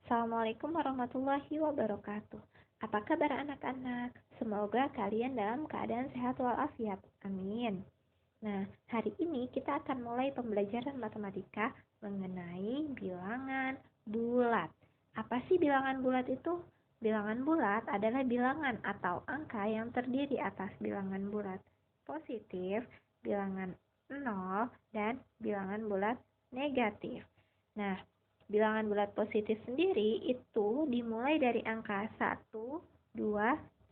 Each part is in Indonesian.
Assalamualaikum warahmatullahi wabarakatuh. Apa kabar anak-anak? Semoga kalian dalam keadaan sehat walafiat. Amin. Nah, hari ini kita akan mulai pembelajaran matematika mengenai bilangan bulat. Apa sih bilangan bulat itu? Bilangan bulat adalah bilangan atau angka yang terdiri atas bilangan bulat positif, bilangan 0, dan bilangan bulat negatif. Nah, bilangan bulat positif sendiri itu dimulai dari angka 1, 2,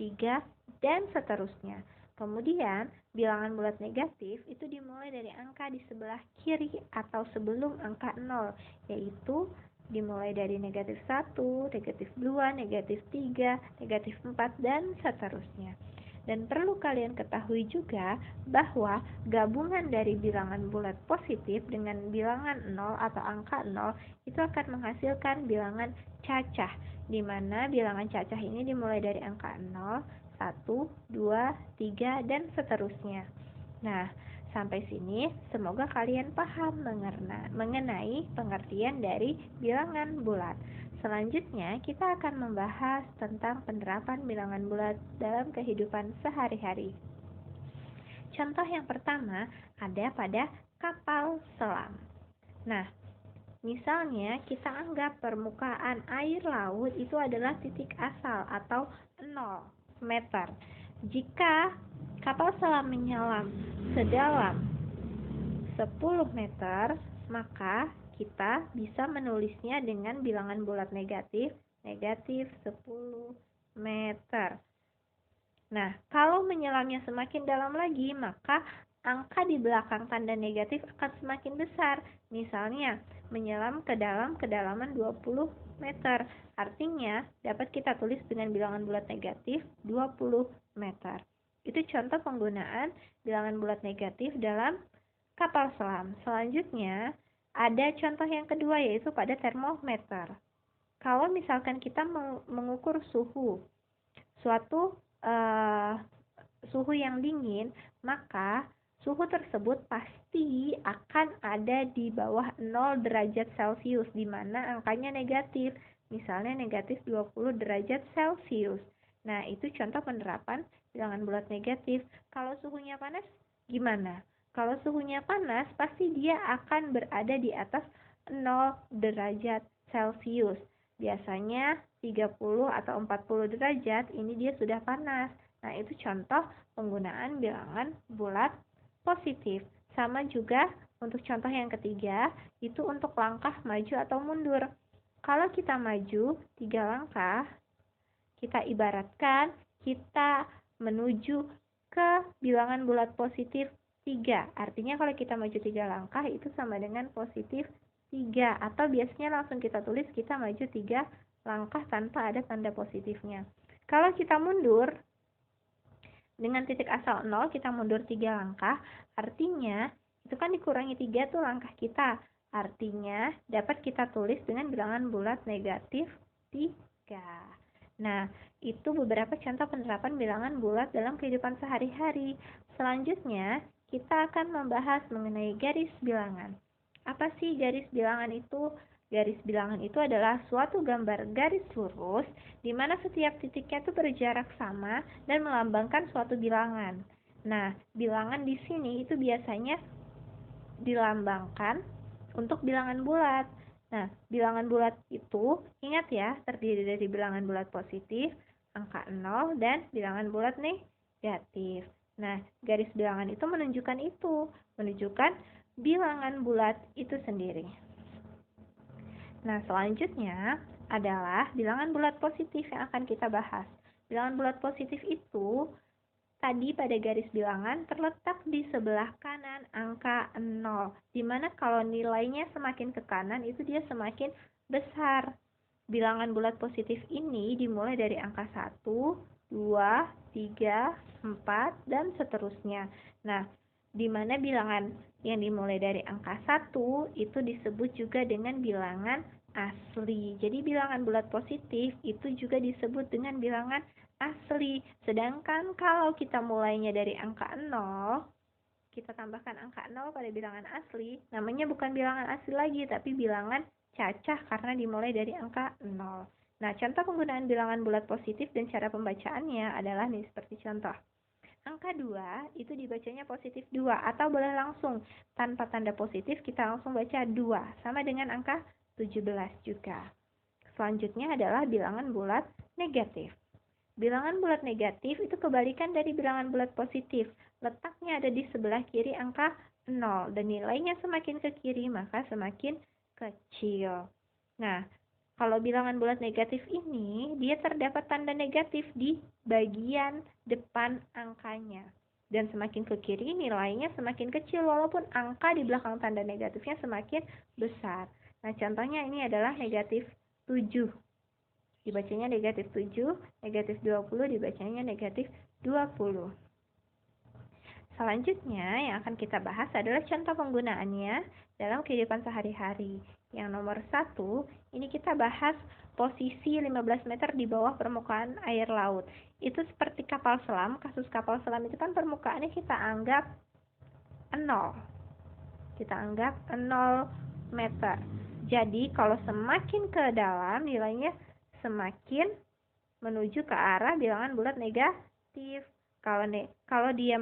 3, dan seterusnya. Kemudian, bilangan bulat negatif itu dimulai dari angka di sebelah kiri atau sebelum angka 0, yaitu dimulai dari negatif 1, negatif 2, negatif 3, negatif 4, dan seterusnya. Dan perlu kalian ketahui juga bahwa gabungan dari bilangan bulat positif dengan bilangan 0 atau angka 0 itu akan menghasilkan bilangan cacah, di mana bilangan cacah ini dimulai dari angka 0, 1, 2, 3, dan seterusnya. Nah, sampai sini semoga kalian paham mengenai pengertian dari bilangan bulat. Selanjutnya, kita akan membahas tentang penerapan bilangan bulat dalam kehidupan sehari-hari. Contoh yang pertama ada pada kapal selam. Nah, misalnya kita anggap permukaan air laut itu adalah titik asal atau 0 meter. Jika kapal selam menyelam sedalam 10 meter, maka kita bisa menulisnya dengan bilangan bulat negatif 10 meter. Nah, kalau menyelamnya semakin dalam lagi, maka angka di belakang tanda negatif akan semakin besar. Misalnya, menyelam ke dalam kedalaman 20 meter. Artinya, dapat kita tulis dengan bilangan bulat negatif 20 meter. Itu contoh penggunaan bilangan bulat negatif dalam kapal selam. Selanjutnya, ada contoh yang kedua yaitu pada termometer. Kalau misalkan kita mengukur suatu suhu yang dingin, maka suhu tersebut pasti akan ada di bawah 0 derajat Celcius, di mana angkanya negatif. Misalnya negatif 20 derajat Celcius. Nah, itu contoh penerapan bilangan bulat negatif. Kalau suhunya panas, gimana? Kalau suhunya panas, pasti dia akan berada di atas 0 derajat Celcius. Biasanya 30 atau 40 derajat, ini dia sudah panas. Nah, itu contoh penggunaan bilangan bulat positif. Sama juga untuk contoh yang ketiga, itu untuk langkah maju atau mundur. Kalau kita maju 3 langkah, kita ibaratkan kita menuju ke bilangan bulat positif 3. Artinya kalau kita maju 3 langkah itu sama dengan positif 3. Atau biasanya langsung kita tulis kita maju 3 langkah tanpa ada tanda positifnya. Kalau kita mundur dengan titik asal 0, kita mundur 3 langkah, artinya itu kan dikurangi 3 tuh langkah kita. Artinya dapat kita tulis dengan bilangan bulat negatif 3. Nah, itu beberapa contoh penerapan bilangan bulat dalam kehidupan sehari-hari. Selanjutnya, kita akan membahas mengenai garis bilangan. Apa sih garis bilangan itu? Garis bilangan itu adalah suatu gambar garis lurus di mana setiap titiknya itu berjarak sama dan melambangkan suatu bilangan. Nah, bilangan di sini itu biasanya dilambangkan untuk bilangan bulat. Nah, bilangan bulat itu ingat ya, terdiri dari bilangan bulat positif, angka 0, dan bilangan bulat negatif. Nah, garis bilangan itu menunjukkan bilangan bulat itu sendiri. Nah, selanjutnya adalah bilangan bulat positif yang akan kita bahas. Bilangan bulat positif itu tadi pada garis bilangan terletak di sebelah kanan angka 0, di mana kalau nilainya semakin ke kanan itu dia semakin besar. Bilangan bulat positif ini dimulai dari angka 1, 2, 3, 4, dan seterusnya. Nah, di mana bilangan yang dimulai dari angka 1 itu disebut juga dengan bilangan asli. Jadi bilangan bulat positif itu juga disebut dengan bilangan asli. Sedangkan kalau kita mulainya dari angka 0, kita tambahkan angka 0 pada bilangan asli, namanya bukan bilangan asli lagi, tapi bilangan cacah karena dimulai dari angka 0. Nah, contoh penggunaan bilangan bulat positif dan cara pembacaannya adalah nih seperti contoh. Angka 2 itu dibacanya positif 2 atau boleh langsung tanpa tanda positif kita langsung baca 2 sama dengan angka 17 juga. Selanjutnya adalah bilangan bulat negatif. Bilangan bulat negatif itu kebalikan dari bilangan bulat positif. Letaknya ada di sebelah kiri angka 0 dan nilainya semakin ke kiri maka semakin kecil. Nah, kalau bilangan bulat negatif ini, dia terdapat tanda negatif di bagian depan angkanya. Dan semakin ke kiri, nilainya semakin kecil, walaupun angka di belakang tanda negatifnya semakin besar. Nah, contohnya ini adalah negatif 7. Dibacanya negatif 7, negatif 20, dibacanya negatif 20. Selanjutnya, yang akan kita bahas adalah contoh penggunaannya dalam kehidupan sehari-hari. Yang nomor 1, ini kita bahas posisi 15 meter di bawah permukaan air laut. Itu seperti kapal selam. Kasus kapal selam itu kan permukaannya kita anggap 0. Kita anggap 0 meter. Jadi, kalau semakin ke dalam, nilainya semakin menuju ke arah bilangan bulat negatif. Kalau dia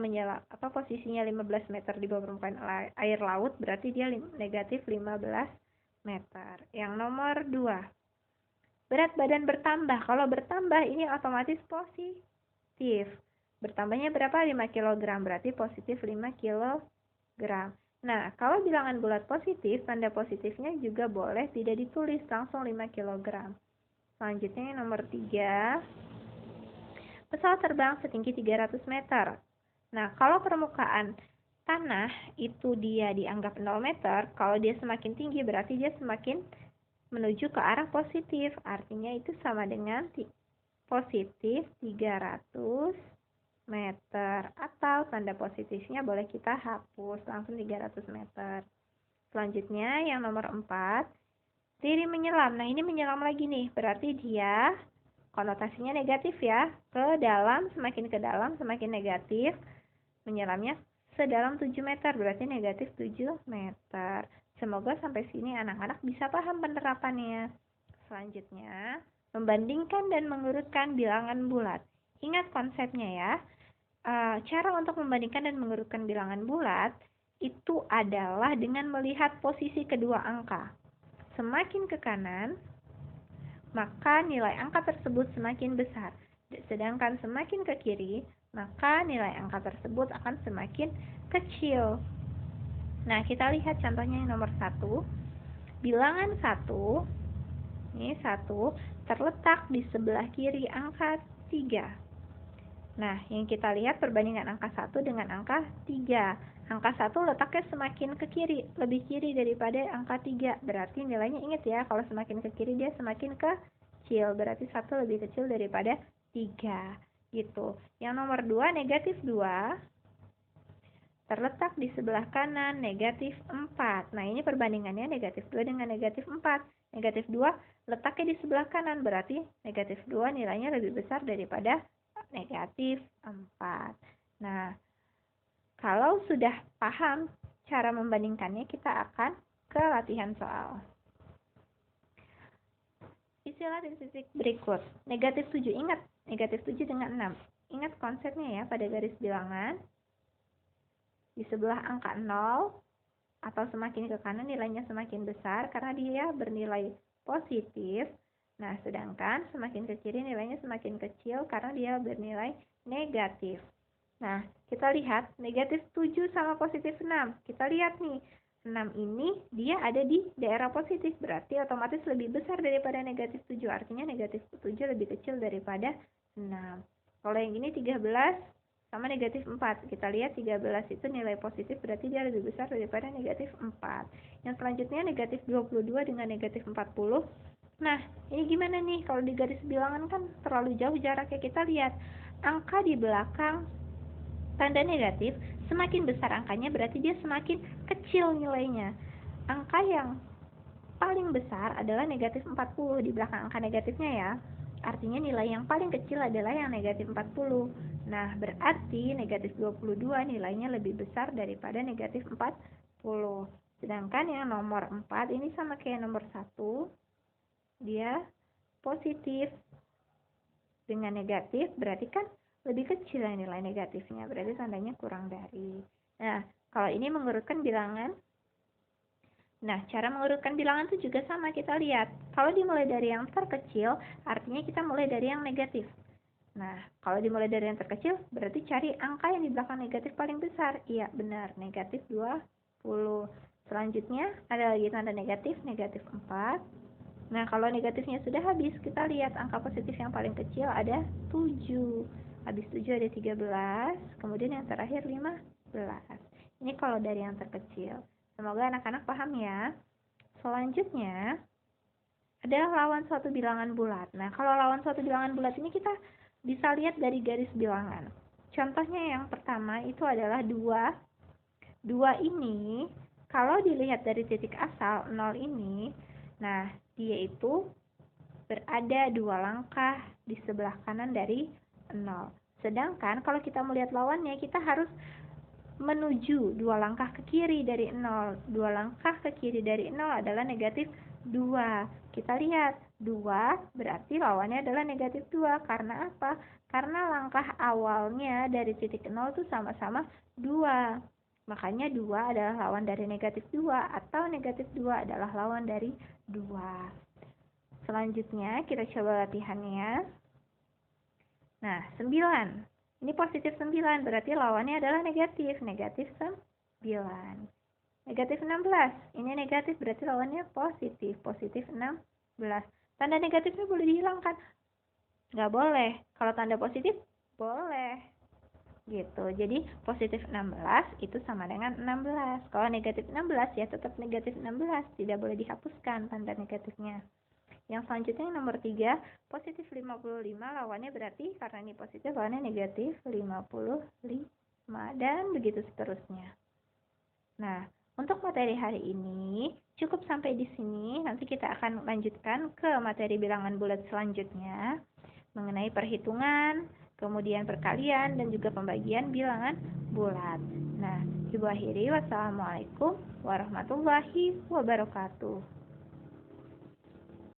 posisinya 15 meter di bawah permukaan air laut, berarti dia negatif 15 meter. Yang nomor 2, berat badan bertambah. Kalau bertambah ini otomatis positif. Bertambahnya berapa? 5 kg, berarti positif 5 kg. Nah, kalau bilangan bulat positif, tanda positifnya juga boleh tidak ditulis, langsung 5 kg. Selanjutnya yang nomor 3, pesawat terbang setinggi 300 meter. Nah, kalau permukaan tanah itu dia dianggap 0 meter, kalau dia semakin tinggi berarti dia semakin menuju ke arah positif. Artinya itu sama dengan positif 300 meter. Atau tanda positifnya boleh kita hapus, langsung 300 meter. Selanjutnya yang nomor 4, diri menyelam. Nah, ini menyelam lagi nih, berarti dia konotasinya negatif ya. Ke dalam, semakin ke dalam semakin negatif. Menyelamnya sedalam 7 meter, berarti negatif 7 meter. Semoga sampai sini anak-anak bisa paham penerapannya. Selanjutnya, membandingkan dan mengurutkan bilangan bulat. Ingat konsepnya ya. Cara untuk membandingkan dan mengurutkan bilangan bulat itu adalah dengan melihat posisi kedua angka. Semakin ke kanan, maka nilai angka tersebut semakin besar. Sedangkan semakin ke kiri, maka nilai angka tersebut akan semakin kecil. Nah, kita lihat contohnya yang nomor 1. Bilangan 1, ini 1, terletak di sebelah kiri angka 3. Nah, yang kita lihat perbandingan angka 1 dengan angka 3. Angka 1 letaknya semakin ke kiri, lebih kiri daripada angka 3. Berarti nilainya ingat ya, kalau semakin ke kiri dia semakin kecil. Berarti 1 lebih kecil daripada 3. Gitu. Yang nomor 2, negatif 2. Terletak di sebelah kanan, negatif 4. Nah, ini perbandingannya negatif 2 dengan negatif 4. Negatif 2 letaknya di sebelah kanan, berarti negatif 2 nilainya lebih besar daripada negatif 4. Nah, kalau sudah paham cara membandingkannya, kita akan ke latihan soal. Istilah dan fisik berikut. Negatif 7, ingat, negatif 7 dengan 6. Ingat konsepnya ya, pada garis bilangan, di sebelah angka 0, atau semakin ke kanan nilainya semakin besar, karena dia bernilai positif. Nah, sedangkan semakin ke kiri nilainya semakin kecil, karena dia bernilai negatif. Nah, kita lihat negatif 7 sama positif 6. Kita lihat nih, 6 ini dia ada di daerah positif, berarti otomatis lebih besar daripada negatif 7. Artinya negatif 7 lebih kecil daripada 6. Kalau yang ini 13 sama negatif 4. Kita lihat 13 itu nilai positif, berarti dia lebih besar daripada negatif 4. Yang selanjutnya negatif 22 dengan negatif 40. Nah, ini gimana nih? Kalau di garis bilangan kan terlalu jauh jaraknya. Kita lihat angka di belakang tanda negatif, semakin besar angkanya berarti dia semakin kecil nilainya. Angka yang paling besar adalah negatif 40 di belakang angka negatifnya ya. Artinya nilai yang paling kecil adalah yang negatif 40. Nah, berarti negatif 22 nilainya lebih besar daripada negatif 40. Sedangkan yang nomor 4 ini sama kayak nomor 1, dia positif. Dengan negatif berarti kan lebih kecil nilai negatifnya, berarti tandanya kurang dari. Nah, kalau ini mengurutkan bilangan. Nah, cara mengurutkan bilangan itu juga sama, kita lihat. Kalau dimulai dari yang terkecil, artinya kita mulai dari yang negatif. Nah, kalau dimulai dari yang terkecil, berarti cari angka yang di belakang negatif paling besar. Iya, benar, negatif 20. Selanjutnya, ada lagi tanda negatif, negatif 4. Nah, kalau negatifnya sudah habis, kita lihat angka positif yang paling kecil ada 7. Habis 7 ada 13, kemudian yang terakhir 15. Ini kalau dari yang terkecil. Semoga anak-anak paham ya. Selanjutnya adalah lawan suatu bilangan bulat. Nah, kalau lawan suatu bilangan bulat ini kita bisa lihat dari garis bilangan. Contohnya yang pertama itu adalah 2. 2 ini kalau dilihat dari titik asal 0 ini, nah dia itu berada 2 langkah di sebelah kanan dari 0. Sedangkan kalau kita melihat lawannya, kita harus menuju 2 langkah ke kiri dari 0. 2 langkah ke kiri dari 0 adalah negatif 2. Kita lihat, 2 berarti lawannya adalah negatif 2. Karena apa? Karena langkah awalnya dari titik 0 itu sama-sama 2. Makanya 2 adalah lawan dari negatif 2, atau negatif 2 adalah lawan dari 2. Selanjutnya kita coba latihannya. Nah, 9. Ini positif 9, berarti lawannya adalah negatif. Negatif 9. Negatif 16. Ini negatif, berarti lawannya positif. Positif 16. Tanda negatifnya boleh dihilangkan? Nggak boleh. Kalau tanda positif, boleh. Gitu. Jadi, positif 16 itu sama dengan 16. Kalau negatif 16, ya tetap negatif 16. Tidak boleh dihapuskan tanda negatifnya. Yang selanjutnya yang nomor 3, positif 55, lawannya berarti karena ini positif, lawannya negatif 55, dan begitu seterusnya. Nah, untuk materi hari ini cukup sampai di sini. Nanti kita akan lanjutkan ke materi bilangan bulat selanjutnya mengenai perhitungan, kemudian perkalian, dan juga pembagian bilangan bulat. Nah, Ibu akhiri, wassalamualaikum warahmatullahi wabarakatuh.